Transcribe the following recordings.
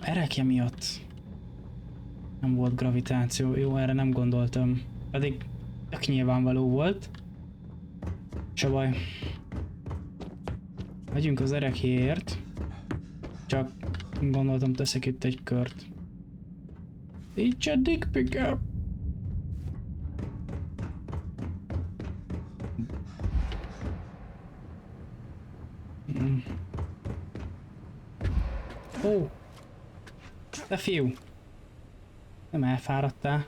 Erekje miatt nem volt gravitáció. Jó, erre nem gondoltam. Pedig tök nyilvánvaló volt. Se baj. Megyünk az erekjéért. Csak gondoltam, teszek itt egy kört. Így a dick pick-up. Ó! De fiú! Nem elfáradtál.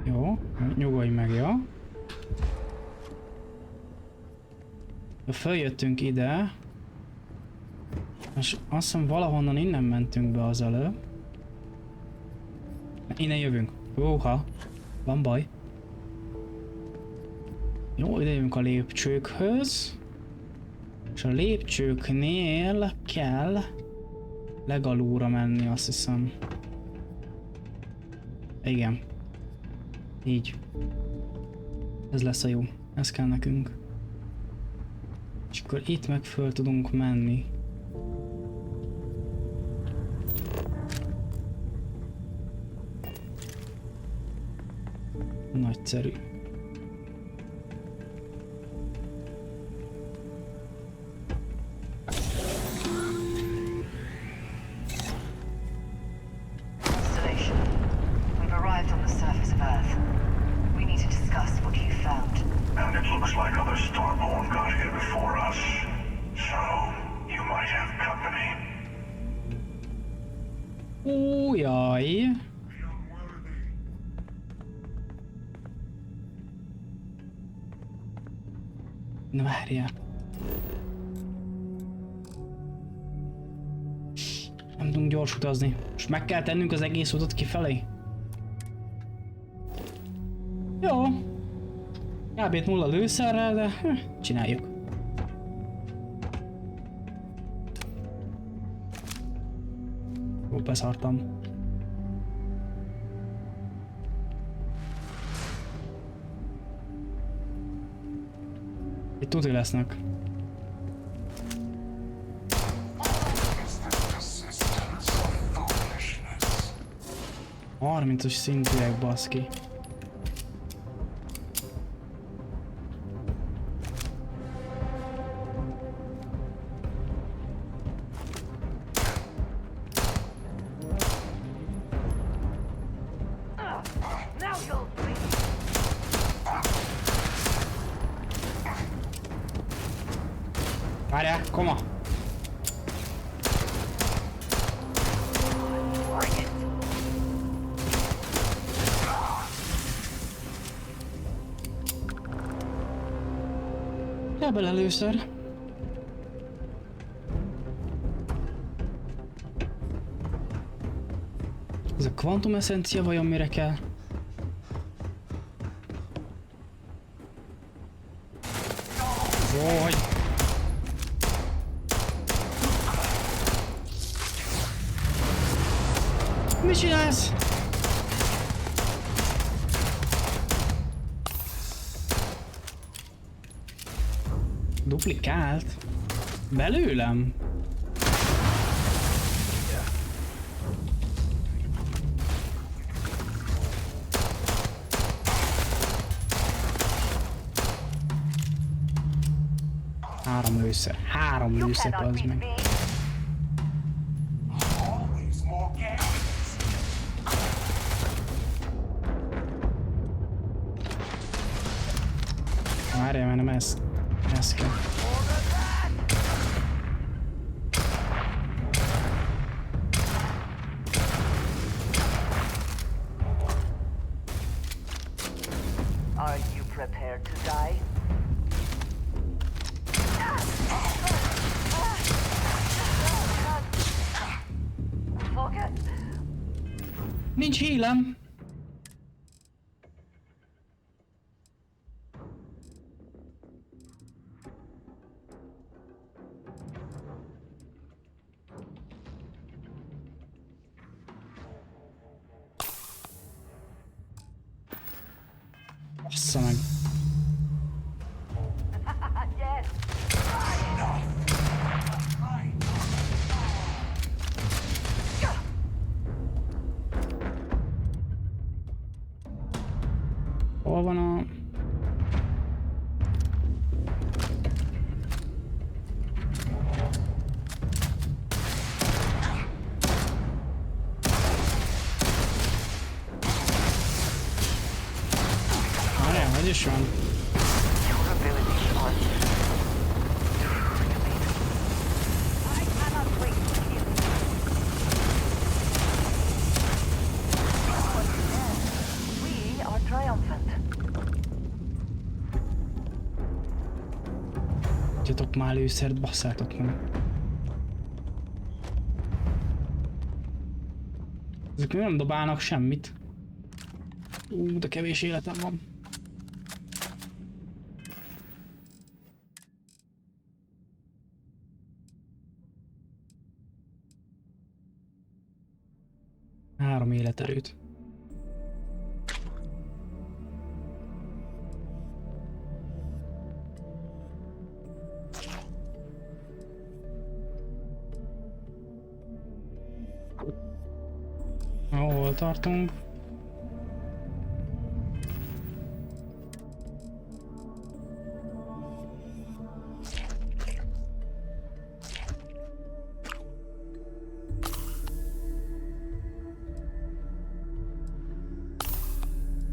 Jó, nyugodj meg, jó? Följöttünk ide. És azt hiszem valahonnan innen mentünk be az előbb. Innen jövünk. Húha! Van baj. Jó, ide jövünk a lépcsőkhöz. És a lépcsőknél kell legalúra menni, azt hiszem. Igen. Így. Ez lesz a jó. Ez kell nekünk. És akkor itt meg föl tudunk menni. Nagyszerű. Jaj. Na várjál. Nem tudunk gyors utazni. Most meg kell tennünk az egész utat kifelé. Jó. Kb. 0 lőszerrel, de csináljuk. Ó, beszartam. Itt tuti lesznek. Harmincas szintűek, baszki. Várjál, koma! Kell bele először. Ez a kvantum eszencia vajon mire kell? Vagy... Mi csinálsz? Duplikált? Belőlem? Három lőszer, az meg. Várjál, mert nem ez kell. Are you prepared to die? Nincs hílem. Bassza meg. is van. Your abilities are truly amazing. I cannot wait to hear you. Once again, we are triumphant. Adjatok már előszert, basszátok meg. Ezek nem dobálnak semmit. De kevés életem van. Három életerőt. Hol tartunk?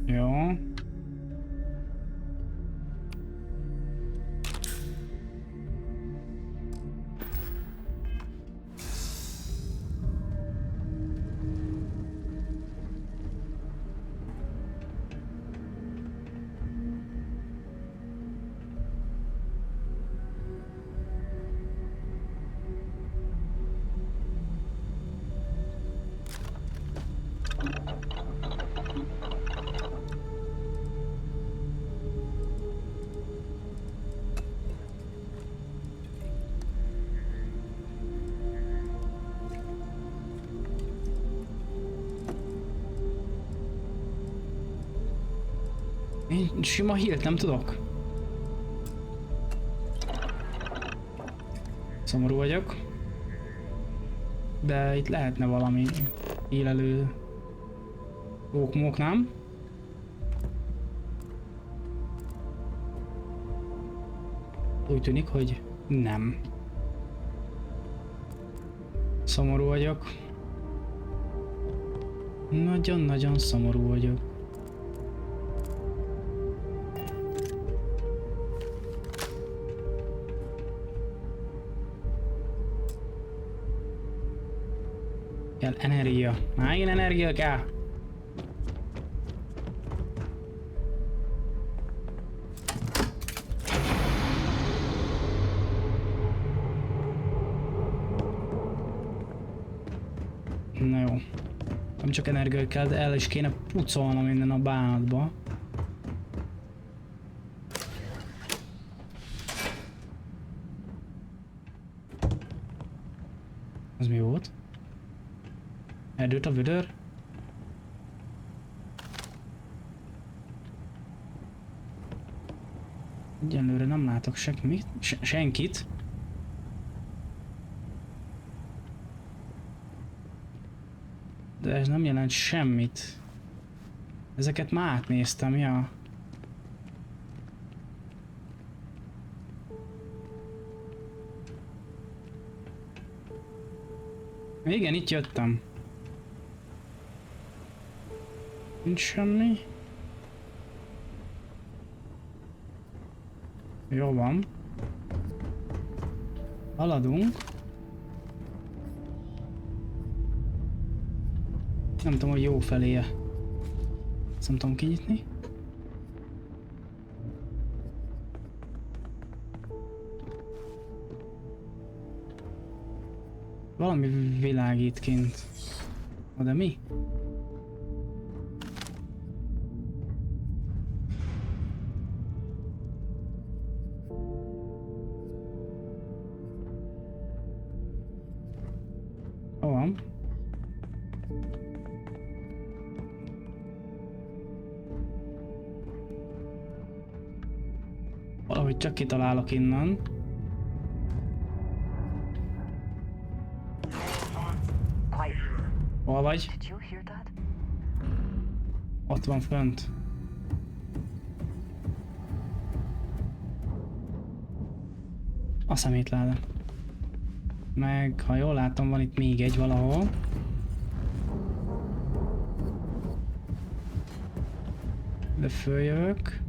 Jó. Én sima hírt nem tudok. Szomorú vagyok. De itt lehetne valami élelő ókmók, nem? Úgy tűnik, hogy nem. Szomorú vagyok. Nagyon-nagyon szomorú vagyok. Kell energia. Megint energia kell. Na jó. Nem csak energia kell, de el is kéne pucolnom minden a bánatba. Az mi volt? Erdőt a vödör? Egyenlőre nem látok senkit. De ez nem jelent semmit. Ezeket már átnéztem, ja. Igen, itt jöttem. Nincs semmi. Jó van. Haladunk. Nem tudom, hogy jó feléje. Ezt nem tudom kinyitni. Valami világít kint. De mi? Van. Valahogy csak kitalálok innen. Hol vagy? Ott van fönt. A szemétláda. Meg, ha jól látom, van itt még egy valahol. De följövök.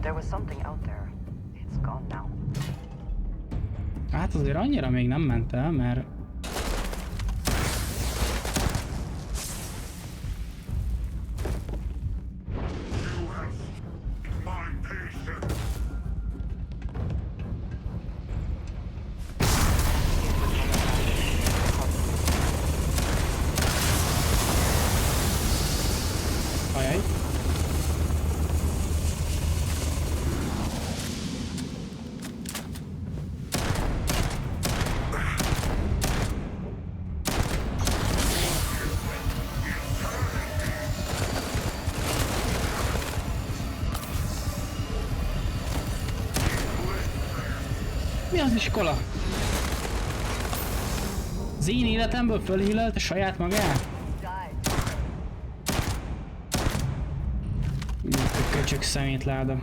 There was something out there. It's gone now. Hát azért annyira még nem ment el, mert... Ajaj. Mi az iskola? Az én életemből fölhílelte saját magát? Köcsög szemétláda.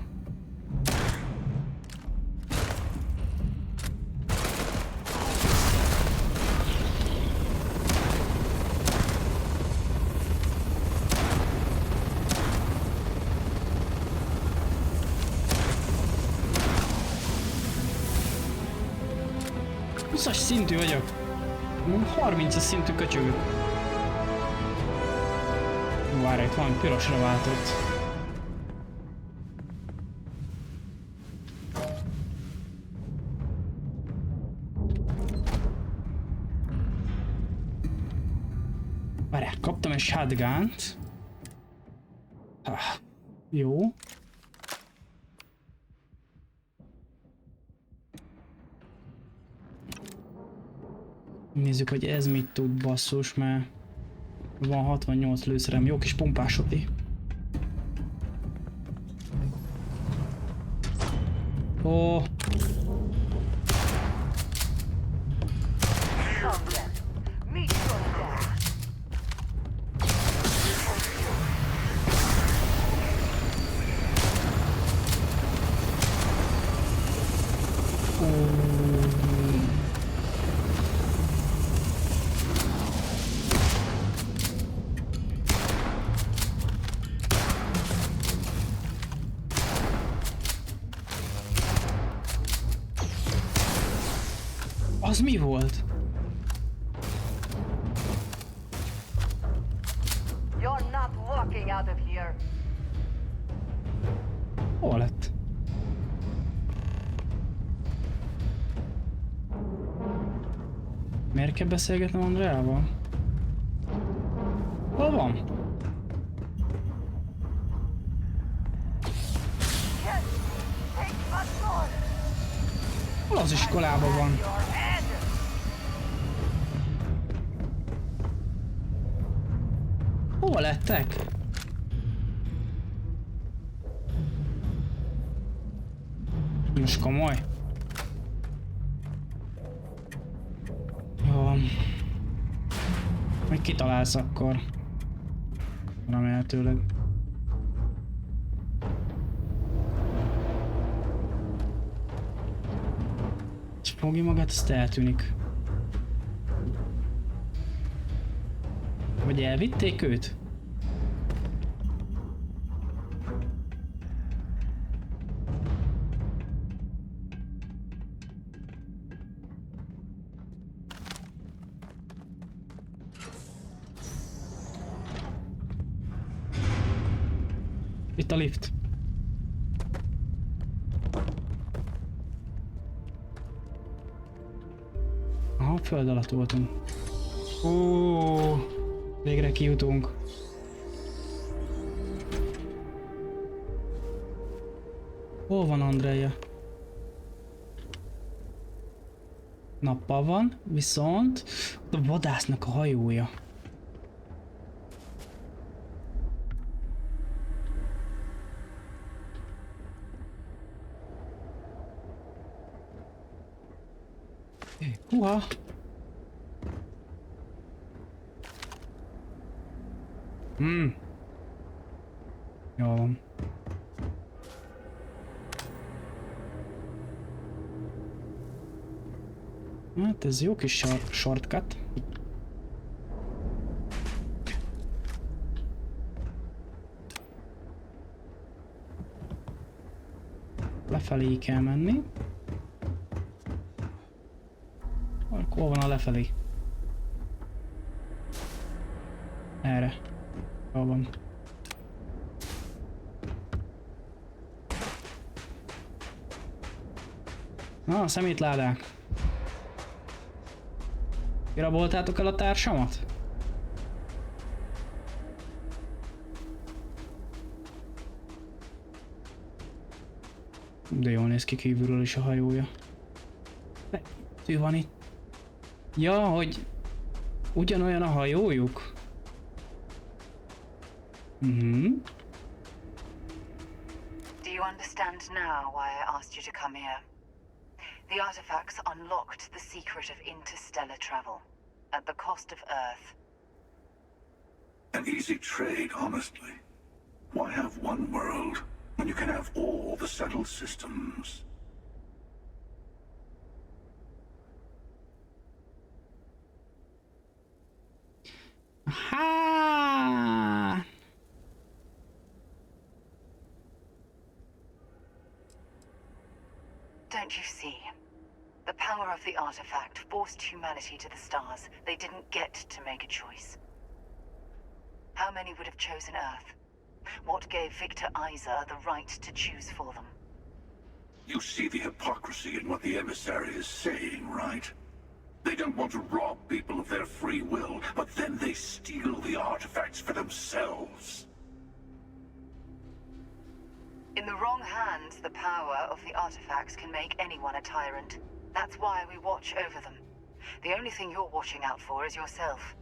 Huszas szintű vagyok. 30-as szintű köcsögök. Várj, itt valami pirosra váltott. Várjál, kaptam egy shotgunt. Jó. Nézzük, hogy ez mit tud, basszus, mert van 68 lőszerem, jó kis pompásoti. Ó. Az mi volt? You're not walking out of here. Hol lett? Miért kell beszélgetnem Andreával? Hol van? Hol az iskolában van? Hol lettek? Most komoly. Jó. Majd kitalálsz akkor. Remélhetőleg. Fogja magát, azt eltűnik. Vagy elvitték őt? Itt a lift. Aha, föld alatt voltunk. Ó, végre kijutunk. Hol van Andrea? Nappal van, viszont a vadásznak a hajója. Húha! Jó van. Hát ez jó kis shortcut. lefelé kell menni. Hol van a lefelé? Erre. Hol van? Na, a szemétládák. Kiraboltátok el a társamat? De jól néz ki kívülről is a hajója. Ő van itt. Ja, hogy ugyanolyan a hajójuk? Mhm. Do you understand now why I asked you to come here? The artifacts unlocked the secret of interstellar travel, at the cost of Earth. An easy trade, honestly. Why have one world when you can have all the settled systems? Ha! Don't you see? The power of the artifact forced humanity to the stars. They didn't get to make a choice. How many would have chosen Earth? What gave Victor Isa the right to choose for them? You see the hypocrisy in what the emissary is saying, right? They don't want to rob people of their free will, but then they steal the artifacts for themselves. In the wrong hands, the power of the artifacts can make anyone a tyrant. That's why we watch over them. The only thing you're watching out for is yourself.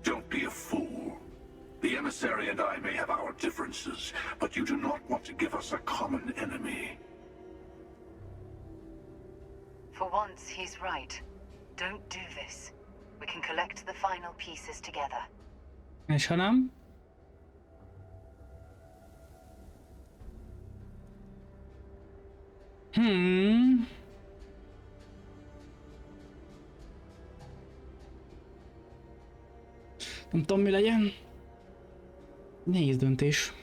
Don't be a fool. The emissary and I may have our differences, but you do not want to give us a common enemy. For once, he's right. Don't do this. We can collect the final pieces together. És ha nem? Nem tudom, mi legyen. Nehéz döntés.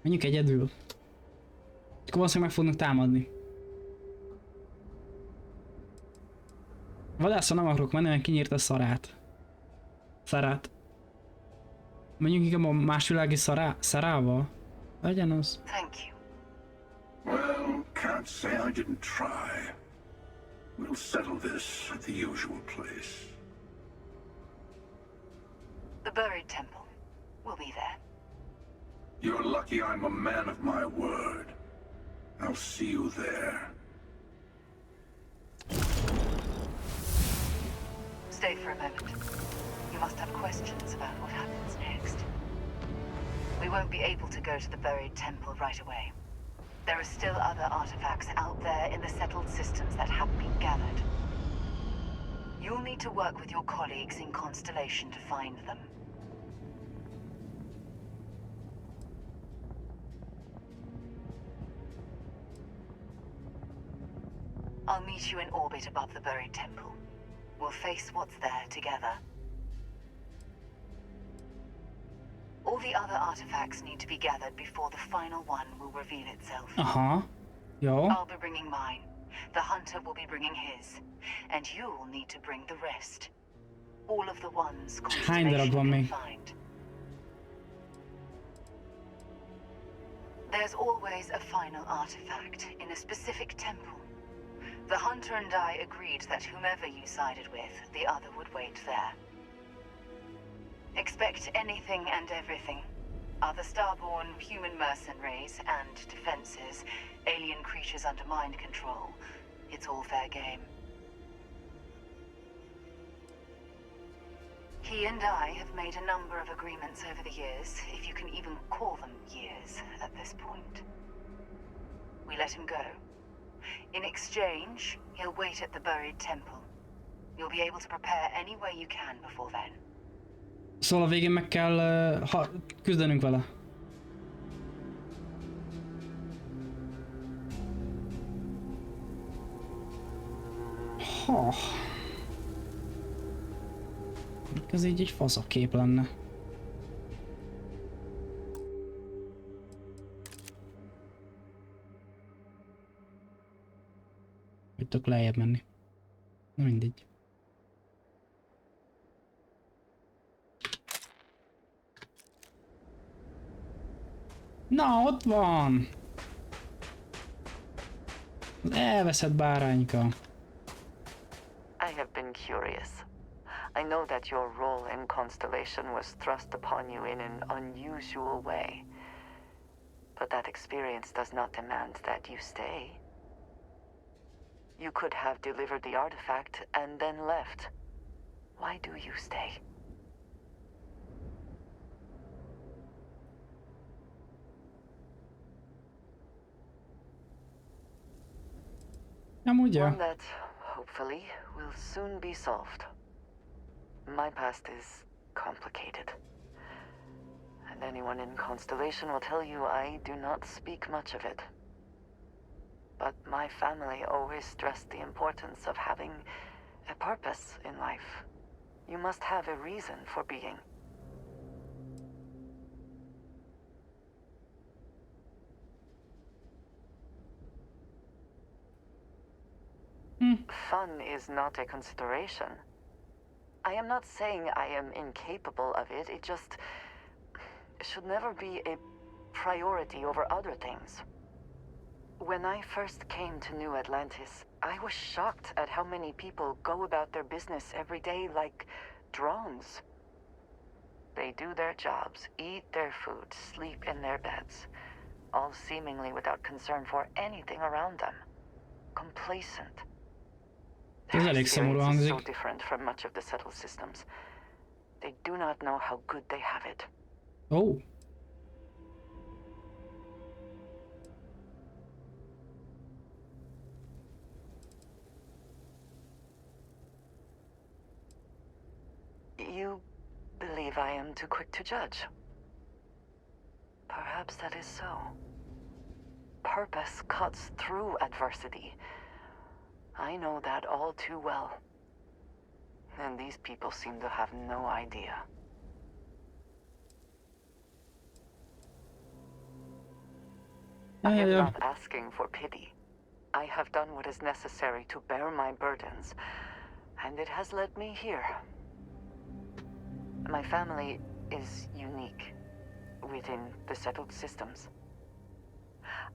Menjünk egyedül. Akkor valószínűleg meg fognak támadni. Vadászra nem akarok menni, mert kinyírta a szarát. Szarát. Menjünk inkább a másvilági szarával. Legyen az. Thank you. Well, can't say I didn't try. We'll settle this at the usual place. The buried temple. We'll be there. You're lucky I'm a man of my word. I'll see you there. Stay for a moment. You must have questions about what happens next. We won't be able to go to the buried temple right away. There are still other artifacts out there in the settled systems that haven't been gathered. You'll need to work with your colleagues in Constellation to find them. I'll meet you in orbit above the buried temple. We'll face what's there together. All the other artifacts need to be gathered before the final one will reveal itself. Aha. Jó. I'll be bringing mine. The hunter will be bringing his. And you'll need to bring the rest. All of the ones Hány darab van Constellation can még? find. There's always a final artifact in a specific temple. The hunter and I agreed that whomever you sided with, the other would wait there. Expect anything and everything. Other starborn human mercenaries and defenses, alien creatures under mind control. It's all fair game. He and I have made a number of agreements over the years, if you can even call them years at this point. We let him go. In exchange, he'll wait at the buried temple. You'll be able to prepare any way you can before then. Szóval a végén meg kell küzdenünk vele. Ha. Ez így egy fazakép lenne. Hogy tudok lejjebb menni. Na mindegy. Na, ott van! Az elveszett bárányka. I have been curious. I know that your role in Constellation was thrust upon you in an unusual way. But that experience does not demand that you stay. You could have delivered the artifact and then left. Why do you stay? Nem ugye? One that, hopefully, will soon be solved. My past is complicated. And anyone in Constellation will tell you I do not speak much of it. But my family always stressed the importance of having a purpose in life. You must have a reason for being. Fun is not a consideration. I am not saying I am incapable of it, it just should never be a priority over other things. When I first came to New Atlantis, I was shocked at how many people go about their business every day like drones. They do their jobs, eat their food, sleep in their beds, all seemingly without concern for anything around them. Complacent. Ez elég szomorú Their experience is hangzik. so different from much of the settled systems. They do not know how good they have it. Ó. You believe I am too quick to judge. Perhaps that is so. Purpose cuts through adversity. I know that all too well. And these people seem to have no idea. I am not asking for pity. I have done what is necessary to bear my burdens, and it has led me here. My family is unique within the settled systems.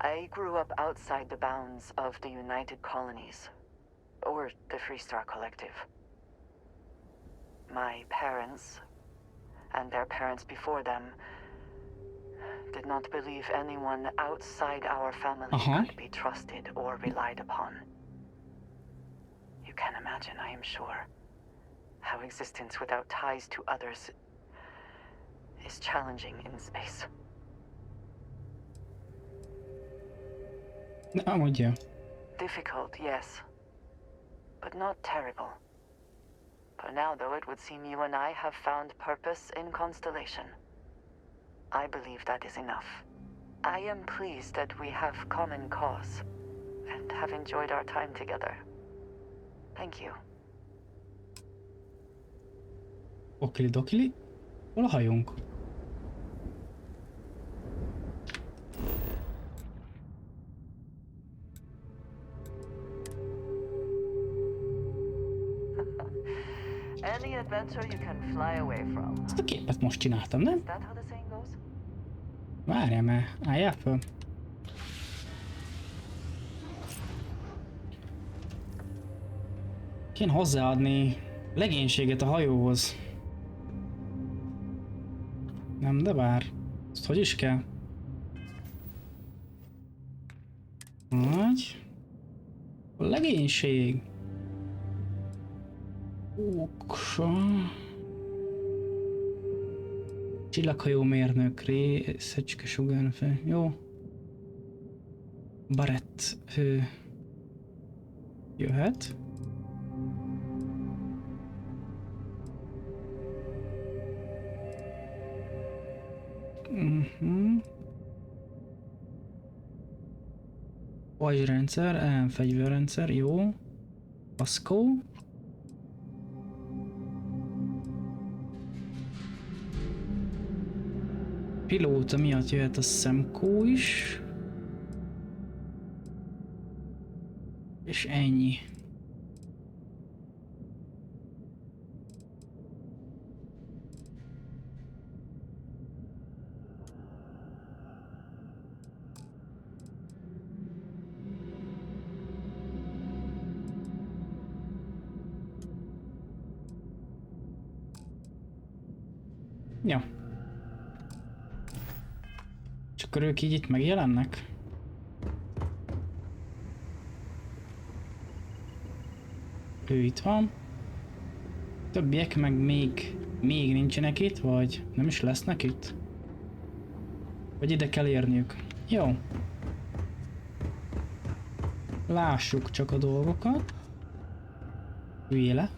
I grew up outside the bounds of the United Colonies, or the Freestar Collective. My parents, and their parents before them, did not believe anyone outside our family could be trusted or relied upon. You can imagine, I am sure, how existence without ties to others is challenging in space. Amúgy jó. Difficult, yes, but not terrible. For now, though, it would seem you and I have found purpose in Constellation. I believe that is enough. I am pleased that we have common cause and have enjoyed our time together. Thank you. Okili-dokili. Hol a hajónk? Any adventure you can fly away from. Ezt a képet most csináltam, nem? Is that how the saying goes? Várjál már, álljál föl. Kéne hozzáadni legénységet a hajóhoz. Nem, de vár. Ezt hogy is kell? Vagy... A legénység. Oksa... Csillaghajó mérnök, részecske sugárfő. Jó. Barett hő. Jöhet. Pajzsrendszer, fegyverrendszer, jó. Paszkó. Pilóta miatt jöhet a szemkó is. És ennyi. Ja. És akkor ők így itt megjelennek? Ő itt van. Többiek meg még nincsenek itt, vagy nem is lesznek itt? Vagy ide kell érniük. Jó. Lássuk csak a dolgokat. Véle.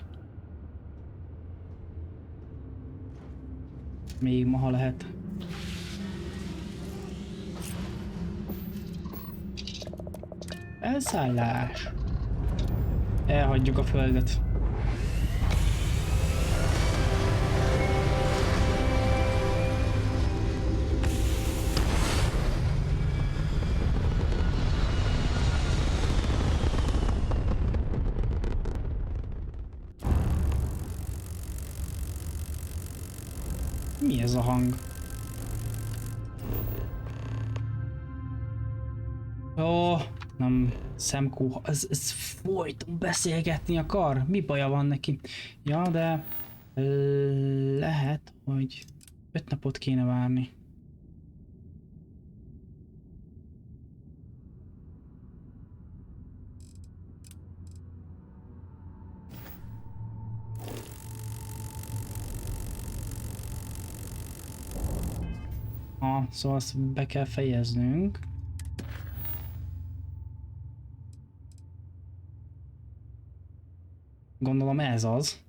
Még ma, ha lehet. Elszállás. Elhagyjuk a földet. Mi ez a hang? Ó, nem, szemkó, ez folyton beszélgetni akar? Mi baja van neki? Ja, de lehet, hogy 5 napot kéne várni. Szóval azt be kell fejeznünk. Gondolom ez az.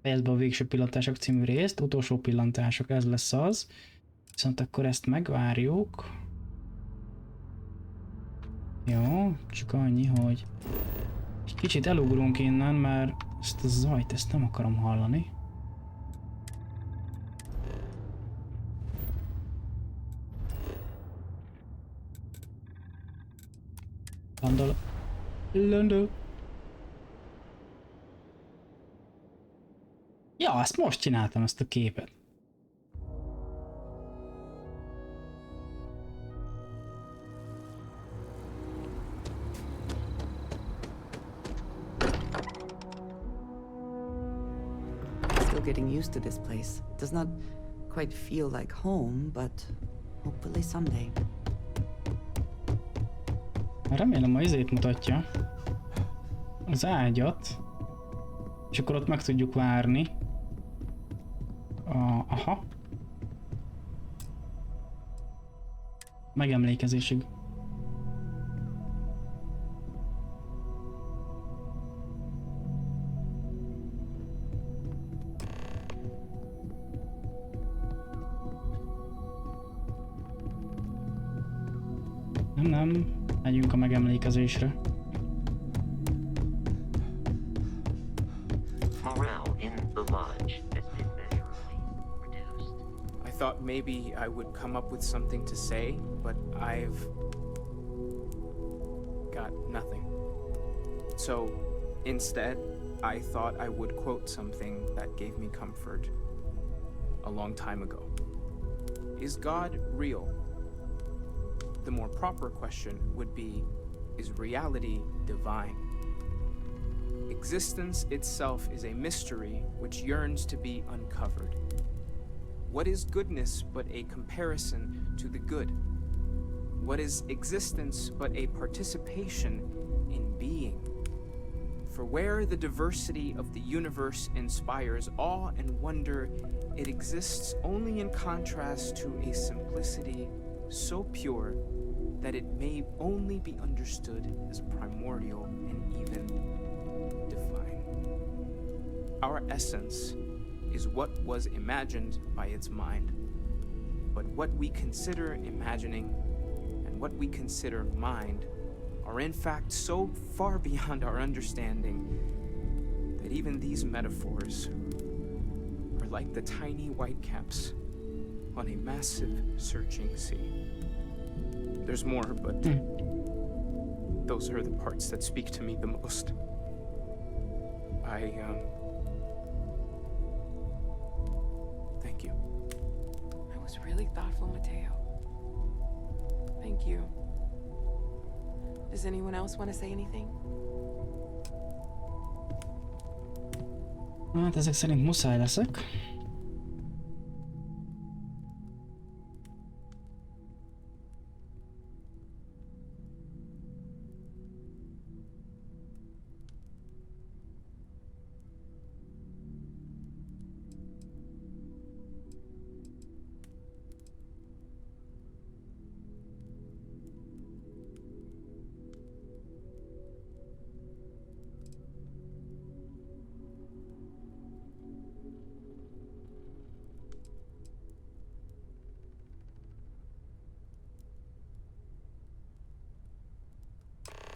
Fejezd be a végső pillantások című részt, utolsó pillantások, ez lesz az. Viszont akkor ezt megvárjuk. Jó, csak annyi, hogy egy kicsit elugrunk innen, mert ezt a zajt, ezt nem akarom hallani. Landol. Ja, ezt most csináltam, ezt a képet. Still getting used to this place. It does not quite feel like home, but hopefully someday. Remélem a izét mutatja. Az ágyat. És akkor ott meg tudjuk várni. Aha. Megemlékezésig. Nem. Megyünk a megemlékezésre. Morale in the lodge has been measurably reduced. I thought maybe I would come up with something to say, but I've got nothing. So instead, I thought I would quote something that gave me comfort a long time ago. Is God real? The more proper question would be, is reality divine? Existence itself is a mystery which yearns to be uncovered. What is goodness but a comparison to the good? What is existence but a participation in being? For where the diversity of the universe inspires awe and wonder, it exists only in contrast to a simplicity so pure that it may only be understood as primordial and even divine. Our essence is what was imagined by its mind. but what we consider imagining and what we consider mind are in fact so far beyond our understanding that even these metaphors are like the tiny white caps on a massive searching sea. There's more, but those are the parts that speak to me the most. Thank you. That was really thoughtful, Mateo. Thank you. Does anyone else want to say anything? Hát ezek szerint muszáj leszek.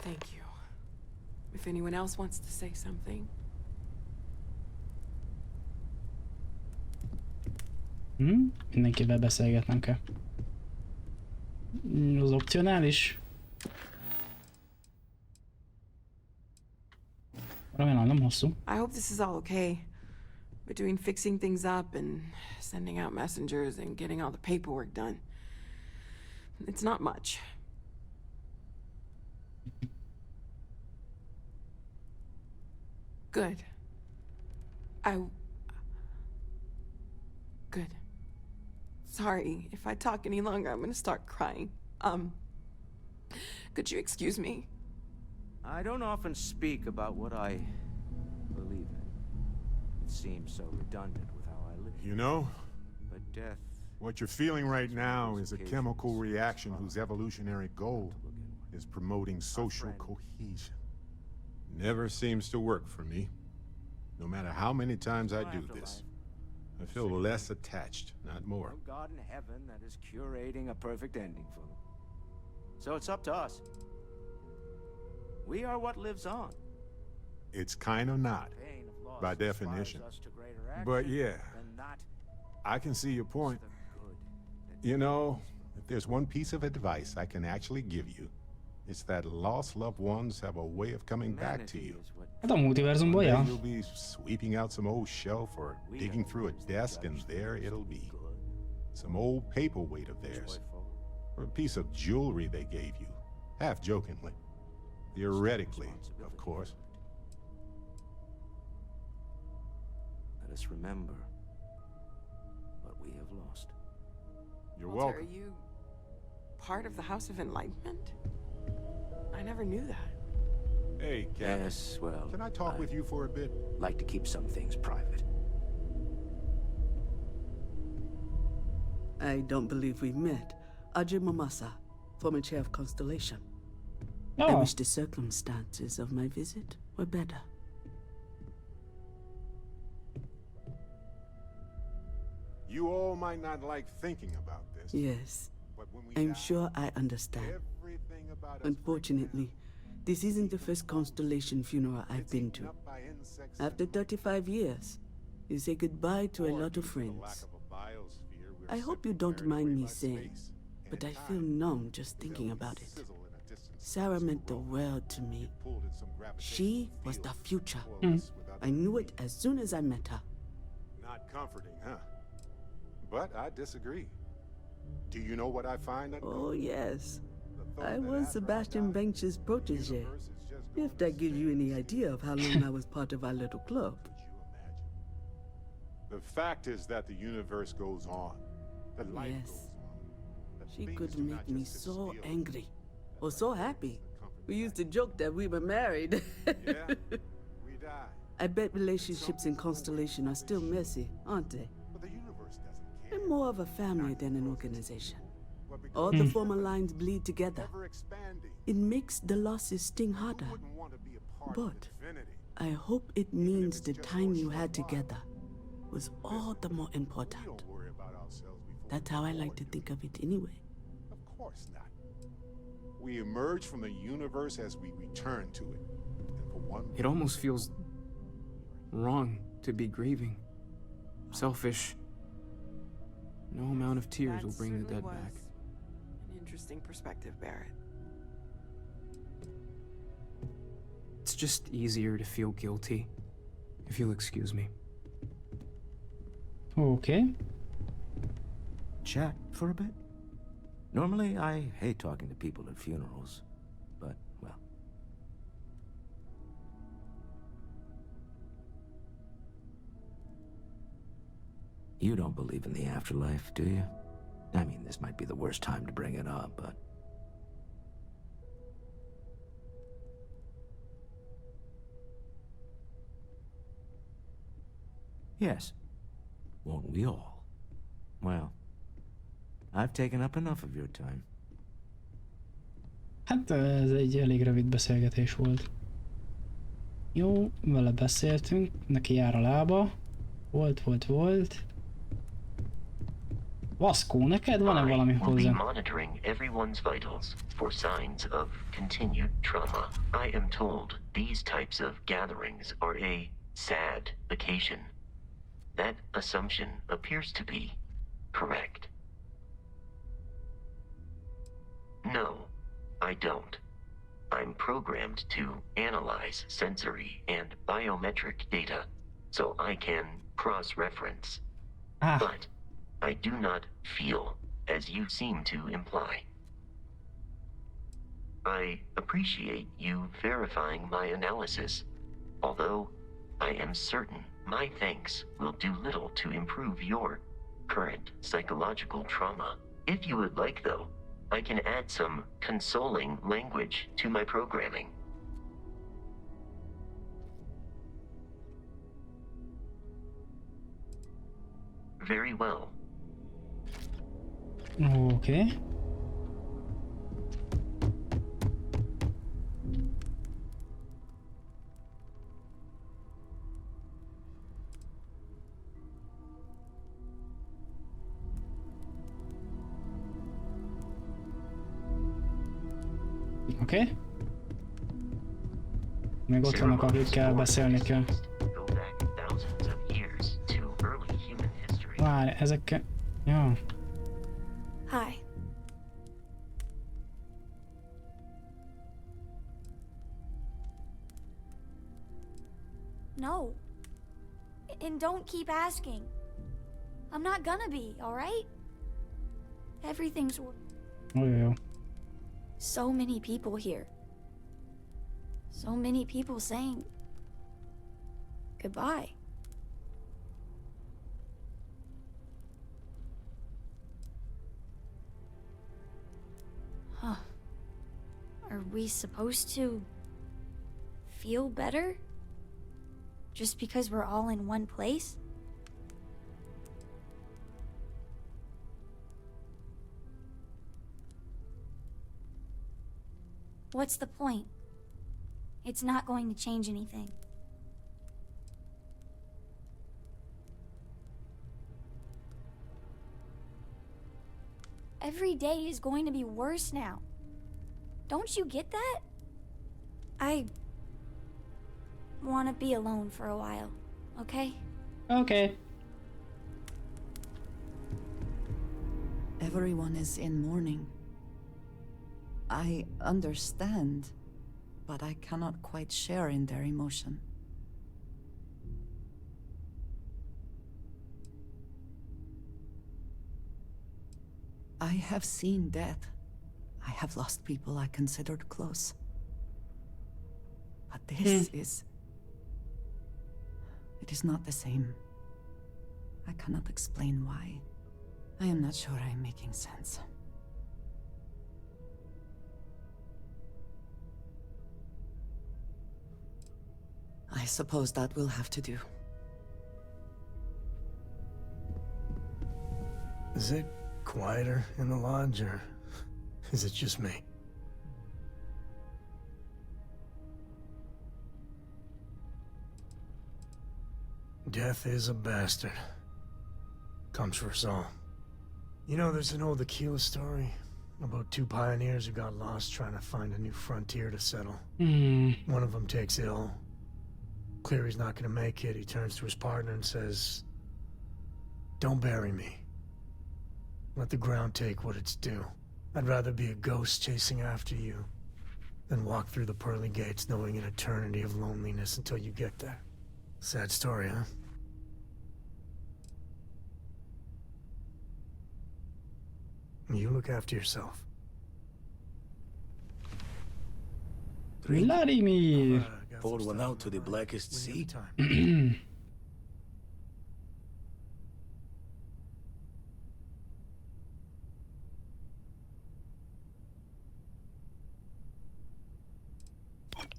Thank you. If anyone else wants to say something. Mindenkivel beszélgetnem kell. Az opcionális. Remélem nem hosszú. I hope this is all okay. Between fixing things up and sending out messengers and getting all the paperwork done. It's not much. Good. Good. Sorry, if I talk any longer, I'm gonna start crying. Could you excuse me? I don't often speak about what I believe in. It seems so redundant with how I live. You know, But death what you're feeling right now is a chemical reaction whose evolutionary goal is promoting social cohesion. Never seems to work for me. No matter how many times I do this, I feel less attached, not more. no God in heaven that is curating a perfect ending for them. So it's up to us. We are what lives on. It's kind of not, Pain of loss by inspires definition. us to greater action, But yeah, and not I can see your point. the good that You know, if there's one piece of advice I can actually give you, it's that lost loved ones have a way of coming back to humanity you. is what Hát a multiverzumból, One day ja. you'll be sweeping out some old shelf or we digging are through a the ones that desk, and judge there things it'll to be. good, Some old paperweight of theirs, joyful. or a piece of jewelry they gave you, half jokingly. Theoretically, of course. Let us remember what we have lost. You're Walter, welcome. are you part of the House of Enlightenment? I never knew that. Hey, Captain. Yes, well, Can I talk with you for a bit? like to keep some things private. I don't believe we've met. Ajay Mamasa, former chair of Constellation. I Ja, wish the circumstances of my visit were better. You all might not like thinking about this. Yes, But when we I'm die, sure I understand. everything about us Unfortunately, this isn't the first Constellation funeral I've been to. up by insects After 35 years, you say goodbye to a or lot due of to the lack friends. of a biosphere, we're I hope you simply don't carried mind away me by saying, space, and but in I feel time, numb just there'll thinking be about it. sizzle in a distant Sarah space meant the roll. world to me. Pulled in some gravitational She was the field, future. coalesced with other I knew it as soon as I met her. Not comforting, huh? But I disagree. Do you know what I find Oh, yes. The thought I that was after I Sebastian die, Banks's the protege. universe is just going If that to gives you spin. any idea of how long I was part of our little club. Could you imagine? The fact is that the universe goes on. The life Yes. goes on. That She things could do not make me just sit so still. angry. Or so happy. Comfort We the used to joke that we were married. Yeah, we die. I bet relationships in Constellation are still messy, aren't they? But the universe doesn't care. We're more of a family than an organization. What becomes All the former lines bleed together. ever expanding. It makes the losses sting Who harder. wouldn't want to be a part But of infinity? I hope it means the time you had together was all the more We important. don't worry about ourselves before That's how I like to think of it anyway. Of course not. We emerge from the universe as we return to it. And for one It almost feels wrong to be grieving. Selfish. No amount of tears will bring the dead back. An interesting perspective, Barrett. It's just easier to feel guilty, if you'll excuse me. Okay. Chat for a bit? Normally, I hate talking to people at funerals, but, well. You don't believe in the afterlife, do you? I mean, this might be the worst time to bring it up, but... Yes. Won't we all? Well, I've taken up enough of your time. Hát ez egy elég rövid beszélgetés volt. Jó, vele beszéltünk, neki jár a lába. Volt. Vaskó, neked van-e valami I will be hozzá? monitoring everyone's vitals for signs of continued trauma. I am told these types of gatherings are a sad occasion. That assumption appears to be correct. No, I don't. I'm programmed to analyze sensory and biometric data so I can cross-reference. But I do not feel as you seem to imply. I appreciate you verifying my analysis, although I am certain my thanks will do little to improve your current psychological trauma. If you would like, though, I can add some consoling language to my programming. Very well. Okay. Oké. Még ott vannak, akikkel beszélni kell. Várj, ezekkel... Jó. Hi. No. And don't keep asking. I'm not gonna be, alright? Everything's... Jó. So many people here. So many people saying goodbye. Huh. Are we supposed to feel better? Just because we're all in one place? What's the point? It's not going to change anything. Every day is going to be worse now. Don't you get that? I want to be alone for a while, okay? Okay. Everyone is in mourning. I understand, but I cannot quite share in their emotion. I have seen death. I have lost people I considered close. But this is... It is not the same. I cannot explain why. I am not sure I am making sense. I suppose that will have to do. Is it quieter in the lodge, or is it just me? Death is a bastard. Comes for us all. You know, there's an old Aquila story about two pioneers who got lost trying to find a new frontier to settle. One of them takes ill. Clear he's not gonna make it. He turns to his partner and says, "Don't bury me. Let the ground take what it's due. I'd rather be a ghost chasing after you than walk through the pearly gates knowing an eternity of loneliness until you get there." Sad story, huh? You look after yourself. Vladimir! Pour one out to the blackest sea.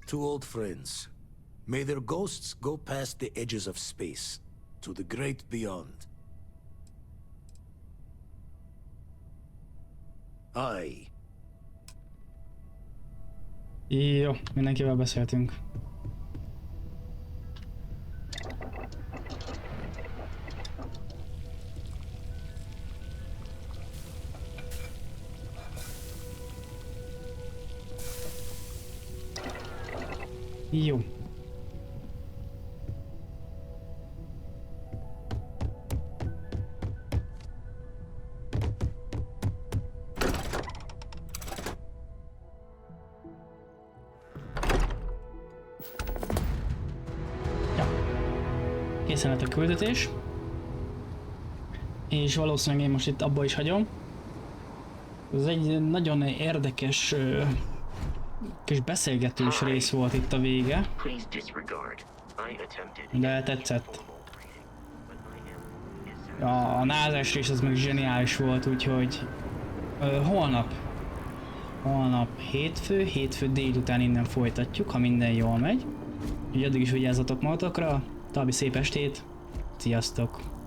Two old friends. May their ghosts go past the edges of space, to the great beyond. I. Jó, mindenkivel beszéltünk. Jó. Készen lett a küldetés. És valószínűleg én most itt abba is hagyom. Ez egy nagyon érdekes kis beszélgetős rész volt itt a vége. De tetszett. A názás rész az meg zseniális volt, úgyhogy holnap hétfő délután innen folytatjuk, ha minden jól megy. Úgyhogy addig is vigyázzatok magatokra, további szép estét, sziasztok!